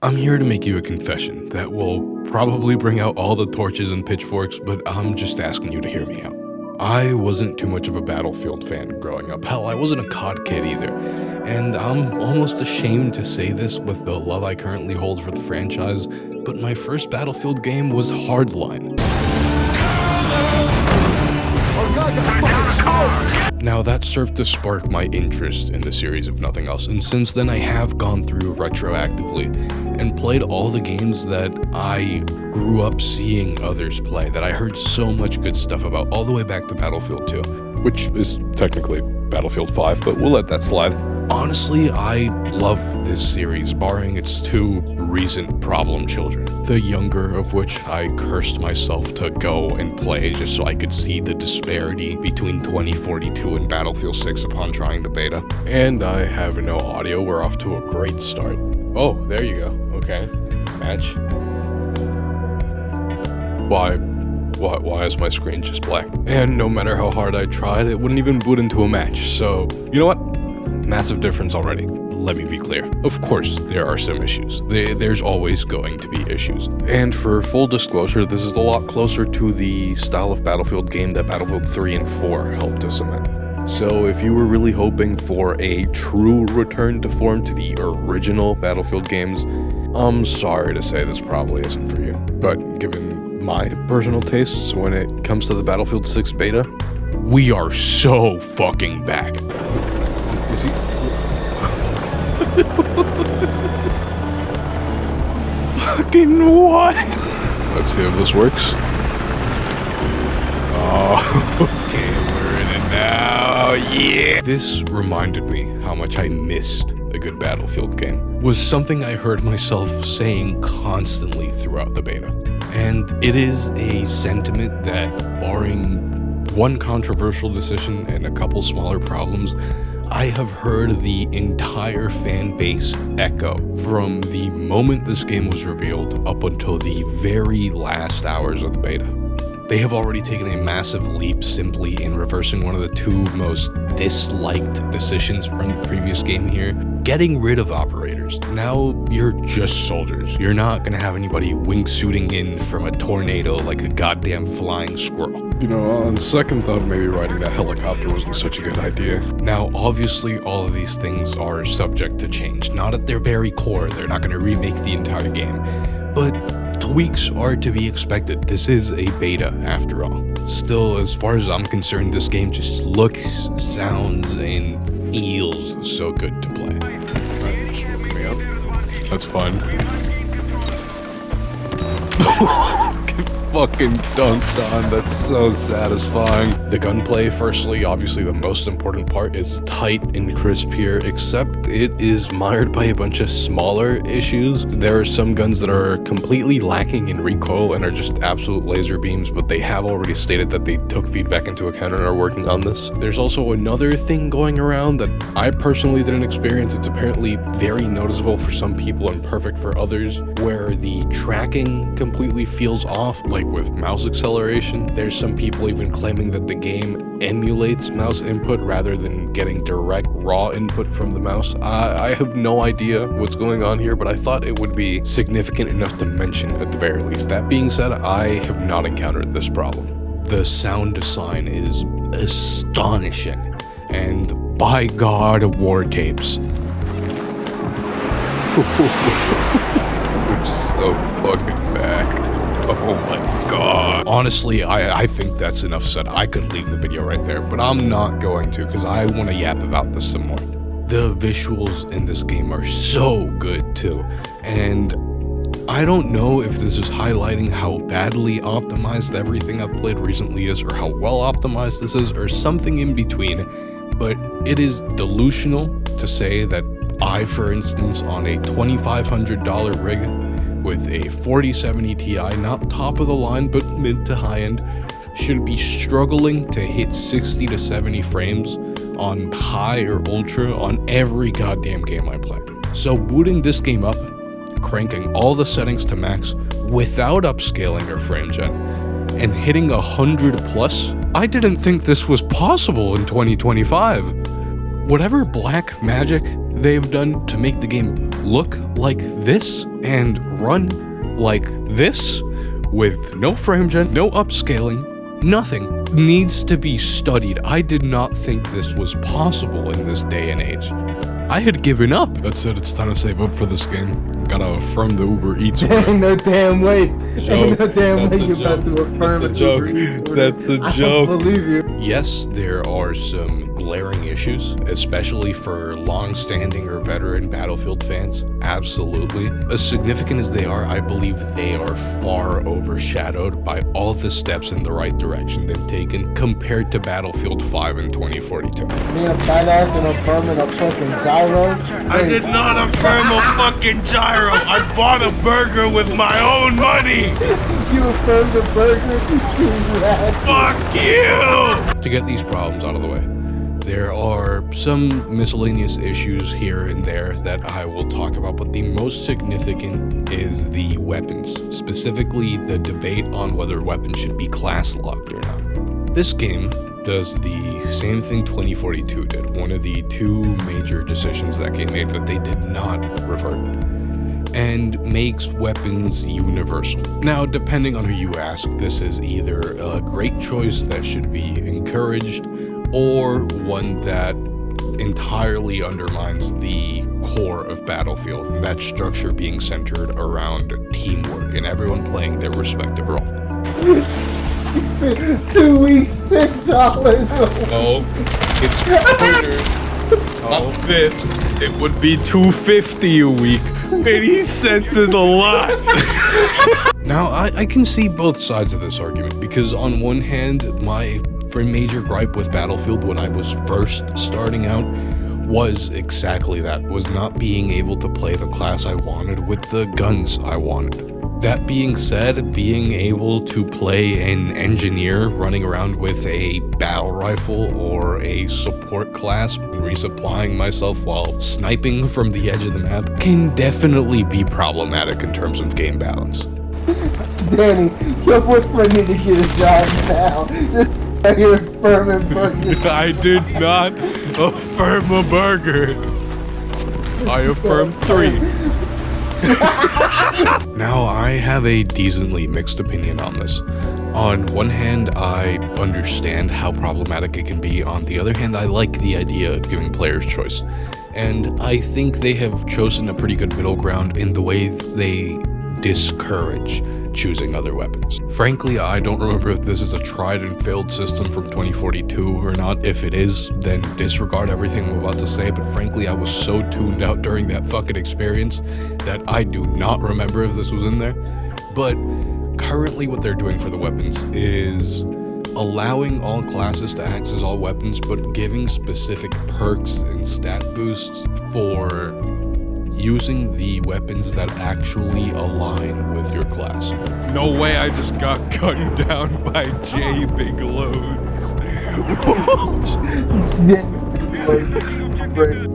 I'm here to make you a confession that will probably bring out all the torches and pitchforks, but I'm just asking you to hear me out. I wasn't too much of a Battlefield fan growing up. Hell, I wasn't a COD kid either. And I'm almost ashamed to say this with the love I currently hold for the franchise, but my first Battlefield game was Hardline. Now that served to spark my interest in the series if nothing else, and since then I have gone through retroactively and played all the games that I grew up seeing others play, that I heard so much good stuff about, all the way back to Battlefield 2, which is technically Battlefield 5, but we'll let that slide. Honestly, I love this series, barring its two recent problem children, the younger of which I cursed myself to go and play just so I could see the disparity between 2042 and Battlefield 6 upon trying the beta. And I have no audio, we're off to a great start. Oh, there you go, okay. Match. Why is my screen just black? And no matter how hard I tried, it wouldn't even boot into a match, so you know what? Massive difference already. Let me be clear. Of course, there are some issues. There's always going to be issues. And for full disclosure, this is a lot closer to the style of Battlefield game that Battlefield 3 and 4 helped to cement. So if you were really hoping for a true return to form to the original Battlefield games, I'm sorry to say this probably isn't for you. But given my personal tastes when it comes to the Battlefield 6 beta, we are so fucking back. Is he? Fucking what? Let's see if this works. Oh, okay, we're in it now, yeah! This reminded me how much I missed a good Battlefield game. Was something I heard myself saying constantly throughout the beta. And it is a sentiment that, barring one controversial decision and a couple smaller problems, I have heard the entire fan base echo from the moment this game was revealed up until the very last hours of the beta. They have already taken a massive leap simply in reversing one of the two most disliked decisions from the previous game here, getting rid of operators. Now you're just soldiers. You're not gonna have anybody wingsuiting in from a tornado like a goddamn flying squirrel. You know, on second thought, maybe riding that helicopter wasn't such a good idea. Now, obviously, all of these things are subject to change. Not at their very core, they're not gonna remake the entire game, but tweaks are to be expected. This is a beta, after all. Still, as far as I'm concerned, this game just looks, sounds, and feels so good to play. Alright, just look me up. That's fine. Fucking dunked on, that's so satisfying. The gunplay, firstly, obviously the most important part, is tight and crisp here, except it is mired by a bunch of smaller issues. There are some guns that are completely lacking in recoil and are just absolute laser beams, but they have already stated that they took feedback into account and are working on this. There's also another thing going around that I personally didn't experience. It's apparently very noticeable for some people and perfect for others, where the tracking completely feels off, like with mouse acceleration. There's some people even claiming that the game emulates mouse input rather than getting direct raw input from the mouse. I have no idea what's going on here, but I thought it would be significant enough to mention at the very least. That being said, I have not encountered this problem. The sound design is astonishing, and by God, war tapes. I'm so fucking back. Oh my god. Honestly, I think that's enough said. I could leave the video right there, but I'm not going to because I want to yap about this some more. The visuals in this game are so good too, and I don't know if this is highlighting how badly optimized everything I've played recently is, or how well optimized this is, or something in between, but it is delusional to say that I, for instance, on a $2,500 rig, with a 4070 Ti, not top of the line, but mid to high end, should be struggling to hit 60 to 70 frames on high or ultra on every goddamn game I play. So booting this game up, cranking all the settings to max without upscaling or frame gen, and hitting 100 plus, I didn't think this was possible in 2025. Whatever black magic they've done to make the game look like this and run like this with no frame gen, no upscaling, nothing needs to be studied. I did not think this was possible in this day and age. I had given up. That said, it's time to save up for this game. Gotta affirm the Uber Eats order. Ain't no damn way. Ain't no damn way you joke. about to affirm That's a it. joke. That's a joke. I don't believe you. Yes, there are some glaring issues, especially for long-standing or veteran Battlefield fans. Absolutely. As significant as they are, I believe they are far overshadowed by all the steps in the right direction they've taken compared to Battlefield 5 in 2042. Being a badass and affirming a fucking gyro. I did not affirm a fucking gyro. I bought a burger with my own money. You affirmed the burger. You rat. Fuck you! To get these problems out of the way, there are some miscellaneous issues here and there that I will talk about, but the most significant is the weapons, specifically the debate on whether weapons should be class locked or not. This game does the same thing 2042 did, one of the two major decisions that game made that they did not revert, and makes weapons universal. Now, depending on who you ask, this is either a great choice that should be encouraged, or one that entirely undermines the core of Battlefield, and that structure being centered around teamwork and everyone playing their respective role. 2 weeks, $10. Oh, it's quarter. Not fifths. It would be $2.50 a week. 80 cents is a lot. Now, I can see both sides of this argument, because on one hand, my major gripe with Battlefield when I was first starting out was exactly that, was not being able to play the class I wanted with the guns I wanted. That being said, being able to play an engineer running around with a battle rifle or a support class and resupplying myself while sniping from the edge of the map can definitely be problematic in terms of game balance. Danny, your boyfriend need to get a job now. You're affirming burgers. I did not affirm a burger. I affirmed 3. Now, I have a decently mixed opinion on this. On one hand, I understand how problematic it can be. On the other hand, I like the idea of giving players choice. And I think they have chosen a pretty good middle ground in the way they discourage choosing other weapons. Frankly, I don't remember if this is a tried and failed system from 2042 or not. If it is, then disregard everything I'm about to say, but frankly, I was so tuned out during that fucking experience that I do not remember if this was in there. But currently what they're doing for the weapons is allowing all classes to access all weapons, but giving specific perks and stat boosts for using the weapons that actually align with your class. No way I just got gunned down by J Big Loads.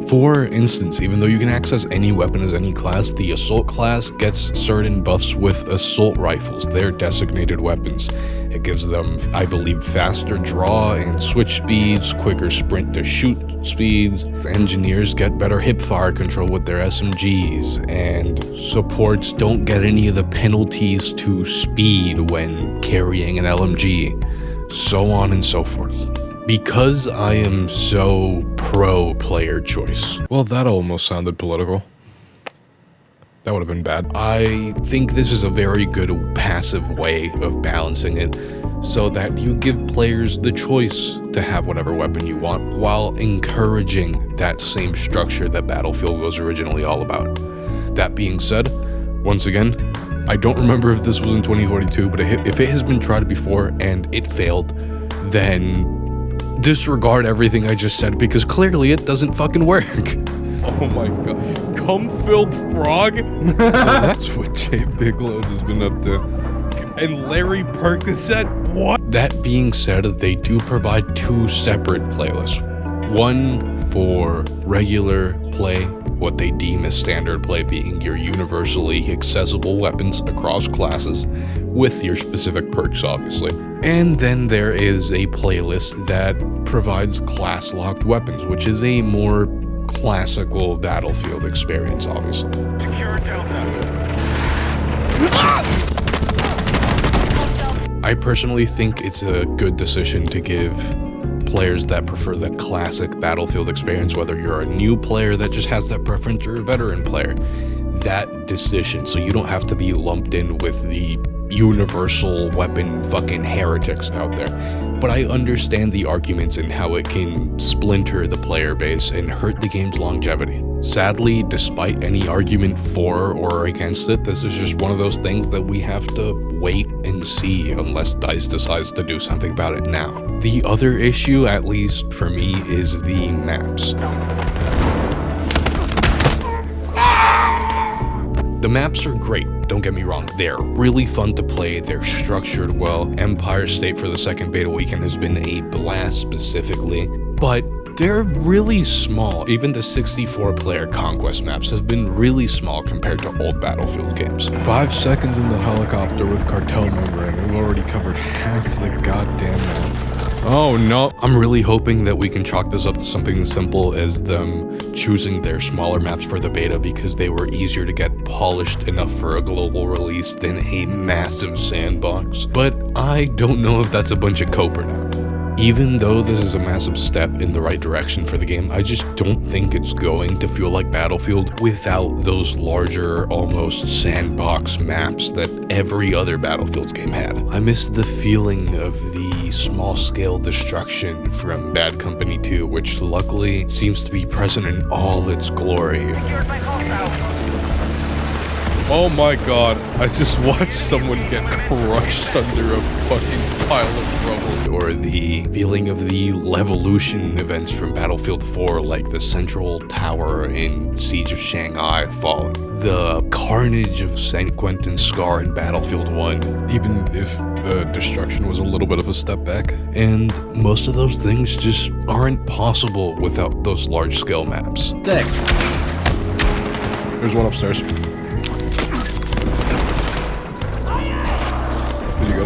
For instance, even though you can access any weapon as any class, the assault class gets certain buffs with assault rifles, their designated weapons. It gives them, I believe, faster draw and switch speeds, quicker sprint to shoot speeds. Engineers get better hipfire control with their SMGs, and supports don't get any of the penalties to speed when carrying an LMG, so on and so forth. Because I am so pro player choice. Well, that almost sounded political. That would have been bad. I think this is a very good passive way of balancing it so that you give players the choice to have whatever weapon you want while encouraging that same structure that Battlefield was originally all about. That being said, once again, I don't remember if this was in 2042, but if it has been tried before and it failed, then disregard everything I just said, because clearly it doesn't fucking work. Oh my god. Cum-filled frog? Oh, that's what J Big Loads has been up to. And Larry Percocet? What? That being said, they do provide 2 separate playlists. One for regular play, what they deem as standard play being your universally accessible weapons across classes, with your specific perks, obviously. And then there is a playlist that provides class-locked weapons, which is a more classical Battlefield experience, obviously. Secure Delta. I personally think it's a good decision to give players that prefer the classic Battlefield experience, whether you're a new player that just has that preference or a veteran player, that decision, so you don't have to be lumped in with the universal weapon fucking heretics out there. But I understand the arguments and how it can splinter the player base and hurt the game's longevity. Sadly, despite any argument for or against it, this is just one of those things that we have to wait and see unless DICE decides to do something about it now. The other issue, at least for me, is the maps. The maps are great, don't get me wrong, they're really fun to play, they're structured well. Empire State for the second beta weekend has been a blast specifically, but they're really small. Even the 64-player Conquest maps have been really small compared to old Battlefield games. 5 seconds in the helicopter with cartel member and we've already covered half the goddamn map. Oh no, I'm really hoping that we can chalk this up to something as simple as them choosing their smaller maps for the beta because they were easier to get polished enough for a global release than a massive sandbox. But I don't know if that's a bunch of cope or not. Even though this is a massive step in the right direction for the game, I just don't think it's going to feel like Battlefield without those larger, almost sandbox maps that every other Battlefield game had. I miss the feeling of the small-scale destruction from Bad Company 2, which luckily seems to be present in all its glory. Secured by hostile. Oh my god, I just watched someone get crushed under a fucking pile of rubble. Or the feeling of the Levolution events from Battlefield 4, like the Central Tower in Siege of Shanghai falling. The carnage of St. Quentin's Scar in Battlefield 1, even if the destruction was a little bit of a step back. And most of those things just aren't possible without those large-scale maps. 6. There's one upstairs.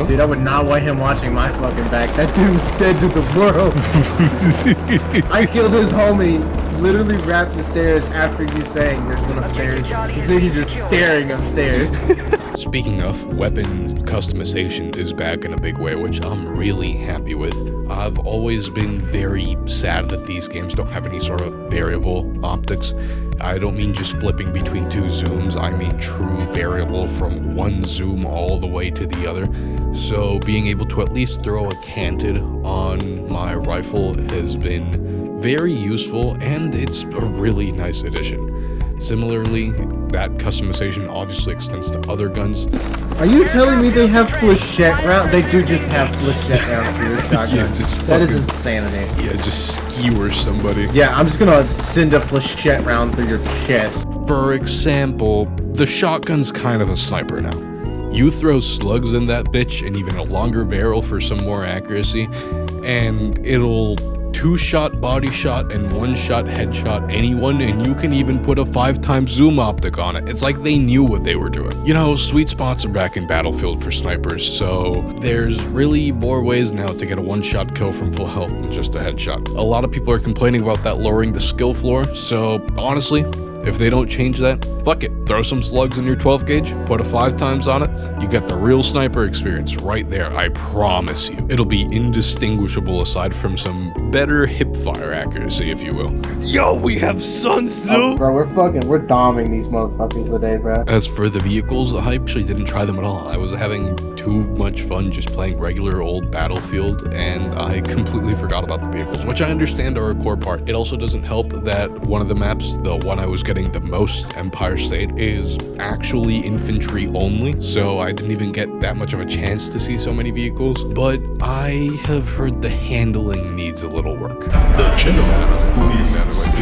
Dude, I would not want him watching my fucking back. That dude's dead to the world. I killed his homie, literally wrapped the stairs after you saying there's one upstairs. This nigga's just staring upstairs. Speaking of, weapon customization is back in a big way, which I'm really happy with. I've always been very sad that these games don't have any sort of variable optics. I don't mean just flipping between two zooms, I mean true variable from one zoom all the way to the other. So being able to at least throw a canted on my rifle has been very useful, and it's a really nice addition. Similarly, that customization obviously extends to other guns. Are you telling me they have flechette rounds? They do just have flechette rounds for your shotgun. Yeah, just that is fucking- insanity. Yeah, just skewer somebody. Yeah, I'm just gonna send a flechette round through your chest. For example, the shotgun's kind of a sniper now. You throw slugs in that bitch and even a longer barrel for some more accuracy, and it'll 2-shot body shot and 1-shot headshot anyone, and you can even put a 5x zoom optic on it. It's like they knew what they were doing. You know, sweet spots are back in Battlefield for snipers, so there's really more ways now to get a 1-shot kill from full health than just a headshot. A lot of people are complaining about that lowering the skill floor, so honestly, if they don't change that, fuck it. Throw some slugs in your 12 gauge, put a 5x on it, you get the real sniper experience right there, I promise you. It'll be indistinguishable aside from some better hip-fire accuracy, if you will. Yo, we have Sun Tzu! Oh, bro, we're doming these motherfuckers today, bro. As for the vehicles, I actually didn't try them at all. I was having too much fun just playing regular old Battlefield, and I completely forgot about the vehicles, which I understand are a core part. It also doesn't help that one of the maps, the one I was getting the most, Empire State, is actually infantry only, so I didn't even get that much of a chance to see so many vehicles, but I have heard the handling needs a little work. The general, who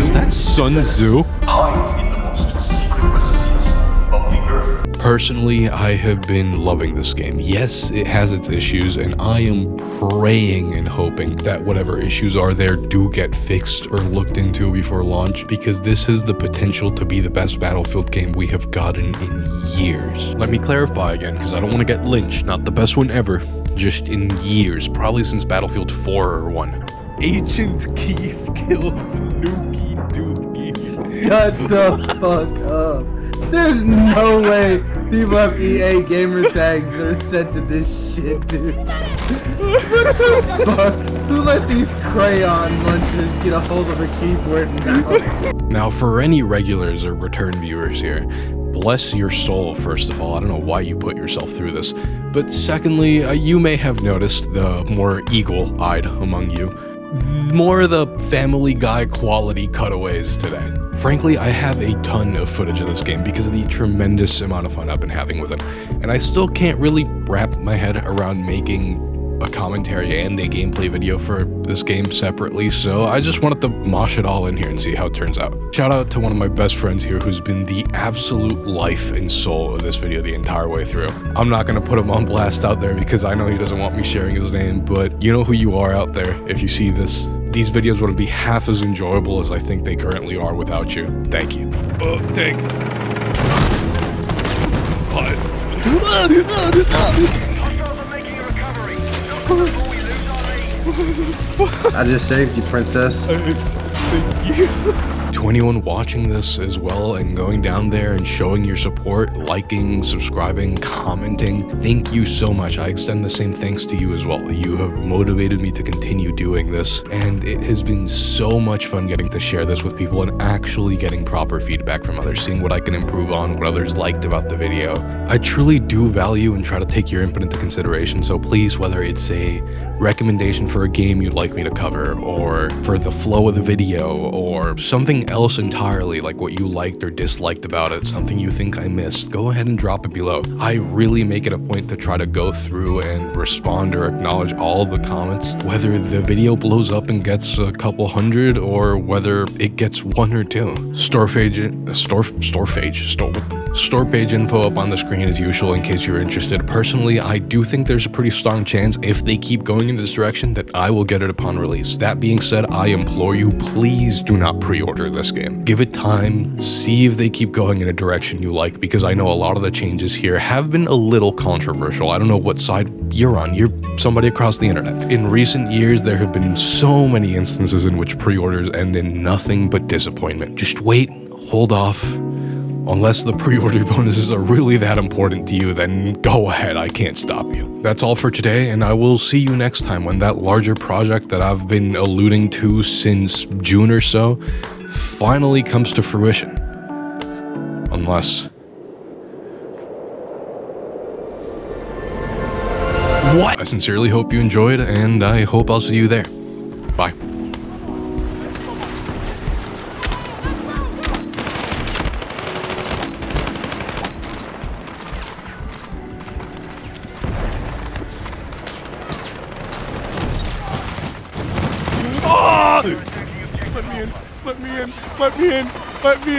Is that Sun Tzu? hides in the most secret recesses of the earth. Personally, I have been loving this game. Yes, it has its issues, and I am praying and hoping that whatever issues are there do get fixed or looked into before launch, because this has the potential to be the best Battlefield game we have gotten in years. Let me clarify again, because I don't want to get lynched. Not the best one ever, just in years, probably since Battlefield 4 or 1. Agent Keith killed Nuki Dookie. Shut the fuck up. There's no way people have EA gamer tags that are set to this shit, dude. What the fuck? Who let these crayon munchers get a hold of a keyboard and mouse? Now, for any regulars or return viewers here, bless your soul, first of all. I don't know why you put yourself through this. But secondly, you may have noticed the more eagle-eyed among you, more of the Family Guy quality cutaways today. Frankly, I have a ton of footage of this game because of the tremendous amount of fun I've been having with it. And I still can't really wrap my head around making a commentary and a gameplay video for this game separately, so I just wanted to mosh it all in here and see how it turns out. Shout out to one of my best friends here who's been the absolute life and soul of this video the entire way through. I'm not gonna put him on blast out there because I know he doesn't want me sharing his name, but you know who you are out there if you see this. These videos wouldn't be half as enjoyable as I think they currently are without you. Thank you. Take. Hostiles are making a recovery. Not before we lose our lead. I just saved you, princess. To anyone watching this as well and going down there and showing your support, liking, subscribing, commenting, thank you so much. I extend the same thanks to you as well. You have motivated me to continue doing this, and it has been so much fun getting to share this with people and actually getting proper feedback from others, seeing what I can improve on, what others liked about the video. I truly do value and try to take your input into consideration, so please, whether it's a recommendation for a game you'd like me to cover, or for the flow of the video, or something else entirely, like what you liked or disliked about it, something you think I missed, go ahead and drop it below. I really make it a point to try to go through and respond or acknowledge all the comments, whether the video blows up and gets a couple hundred or whether it gets one or two. Store page info up on the screen as usual in case you're interested. Personally, I do think there's a pretty strong chance if they keep going in this direction that I will get it upon release. That being said, I implore you, please do not pre-order this game. Give it time, see if they keep going in a direction you like, because I know a lot of the changes here have been a little controversial. I don't know what side you're on. You're somebody across the internet. In recent years, there have been so many instances in which pre-orders end in nothing but disappointment. Just wait, hold off. Unless the pre-order bonuses are really that important to you, then go ahead, I can't stop you. That's all for today, and I will see you next time when that larger project that I've been alluding to since June or so finally comes to fruition. Unless... What? I sincerely hope you enjoyed, and I hope I'll see you there. Bye. Let me in, let me in, let me in, let me in.